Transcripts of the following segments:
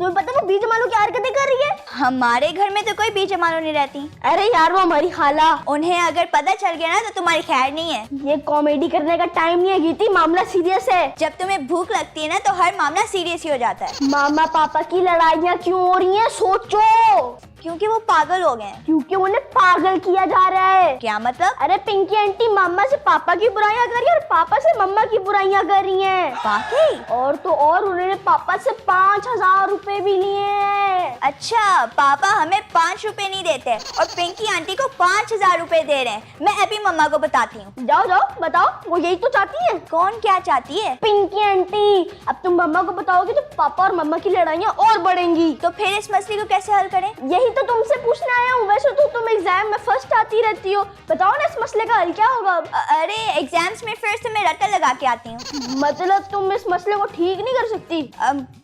तुम्हें पता है वो बीच मालू क्या हरकतें कर रही है? हमारे घर में तो कोई बीच मालूम नहीं रहती। अरे यार वो हमारी खाला, उन्हें अगर पता चल गया ना तो तुम्हारी खैर नहीं है। ये कॉमेडी करने का टाइम नहीं है गीती, मामला सीरियस है। जब तुम्हें भूख लगती है ना तो हर मामला सीरियस ही हो जाता है। मामा पापा की लड़ाइयाँ क्यों हो रही हैं सोचो। क्योंकि वो पागल हो गए हैं। क्योंकि उन्हें पागल किया जा रहा है। क्या मतलब? अरे पिंकी आंटी मामा से पापा की बुराइयां कर रही है और पापा से मम्मा की बुराइयां कर रही हैं। वाकई? और तो और उन्होंने पापा से 5,000 रुपए भी लिए हैं। अच्छा, पापा हमें 5 रुपए नहीं देते और पिंकी आंटी को 5,000 रुपए दे रहे हैं। मैं अभी मम्मा को बताती हूँ। जाओ जाओ बताओ, वो यही तो चाहती है। कौन क्या चाहती है? पिंकी आंटी, अब तुम मम्मा को बताओगे तो पापा और मम्मा की लड़ाइयाँ और बढ़ेंगी। तो फिर इस मसले को कैसे हल करें? यही तो तुमसे पूछने आया हूँ। वैसे तो तुम एग्जाम में फर्स्ट आती रहती हो, बताओ ना इस मसले का हल क्या होगा। अरे एग्जाम्स में फिर से मैं रट्टा लगा के आती हूँ। मतलब तुम इस मसले को ठीक नहीं कर सकती?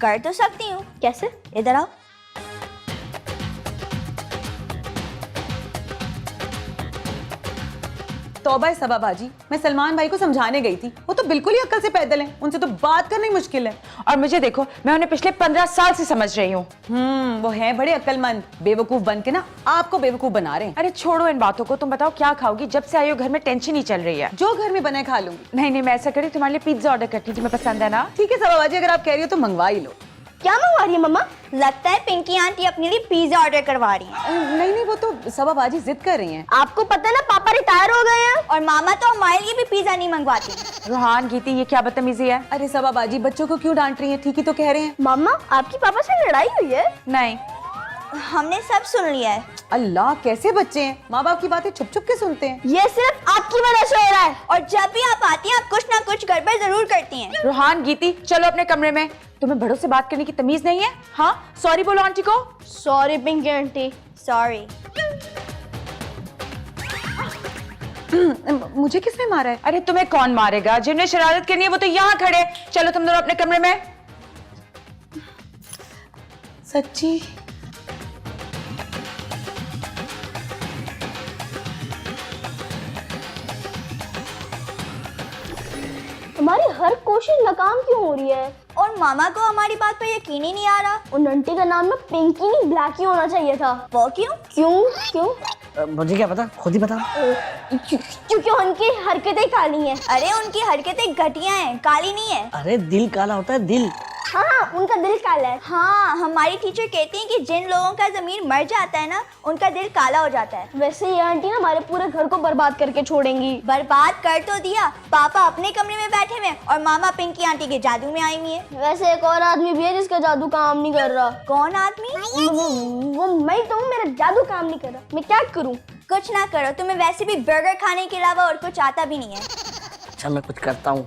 कर तो सकती हूँ। कैसे? इधर आओ। तौबा है सबा बाजी, मैं सलमान भाई को समझाने गई थी, वो तो बिल्कुल ही अक्ल से पैदल हैं, उनसे तो बात करना ही मुश्किल है। और मुझे देखो, मैं उन्हें पिछले 15 साल से समझ रही हूँ। वो हैं बड़े अक्लमंद, बेवकूफ बन के ना आपको बेवकूफ बना रहे हैं। अरे छोड़ो इन बातों को, तुम बताओ क्या खाओगी? जब से आई हो घर में टेंशन ही चल रही है। जो घर में बना खा लूंगी। नहीं नहीं, मैं ऐसा करी, तुम्हारे लिए पिज्जा ऑर्डर करती हूँ, तुम्हें पसंद है ना? ठीक है सबा बाजी, अगर आप कह रही हो तो मंगवा ही लो। क्या मंगवा रही है मम्मा? लगता है पिंकी आंटी अपने लिए पिज्जा ऑर्डर करवा रही हैं। नहीं नहीं, वो तो सबा बाजी जिद कर रही हैं। आपको पता है ना पापा रिटायर हो गए हैं। और मामा तो हमारे लिए भी पिज्जा नहीं मंगवाती। रोहान, गीती, ये क्या बदतमीजी है? अरे सबा बाजी, बच्चों को क्यों डांट रही हैं? ठीक ही तो कह रहे हैं। मम्मा आपकी पापा से लड़ाई हुई है? नहीं। हमने सब सुन लिया है। अल्लाह, कैसे बच्चे हैं, माँ बाप की बातें छुप छुप के सुनते हैं। ये सिर्फ आपकी वजह से हो रहा है। और जब भी आप आती हैं आप कुछ ना कुछ गड़बड़ जरूर करती हैं। रोहान, गीती, चलो अपने कमरे में। तुम्हें बड़ों से बात करने की तमीज नहीं है? हाँ, सॉरी बोलो आंटी को। Sorry Pinky aunty. सॉरी। मुझे किसने मारा है? अरे तुम्हें कौन मारेगा? जिन्हें शरारत करनी है वो तो यहाँ खड़े। चलो तुम दोनों अपने कमरे में। सच्ची? हमारी हर कोशिश नाकाम क्यों हो रही है? और मामा को हमारी बात पर यकीन ही नहीं आ रहा। उन आंटी का नाम ना पिंकी नहीं ब्लैकी होना चाहिए था। वो क्यों? क्यों क्यों? मुझे क्या पता, खुद ही बता। क्योंकि उनकी हरकतें काली हैं। अरे उनकी हरकतें घटिया हैं, काली नहीं है। अरे दिल काला होता है, दिल। हाँ उनका दिल काला है। हाँ, हमारी टीचर कहती हैं कि जिन लोगों का जमीर मर जाता है ना उनका दिल काला हो जाता है। वैसे ये आंटी ना हमारे पूरे घर को बर्बाद करके छोड़ेंगी। बर्बाद कर तो दिया, पापा अपने कमरे में बैठे हुए और मामा पिंकी आंटी के जादू में आई हुई है। वैसे एक और आदमी भी है जिसका जादू काम नहीं कर रहा। कौन आदमी? वो मैं तो हूँ, मेरा जादू काम नहीं कर रहा। मैं क्या करूँ? कुछ ना करो, तुम्हें वैसे भी बर्गर खाने के अलावा और कुछ आता भी नहीं है। अच्छा मैं कुछ करता हूँ।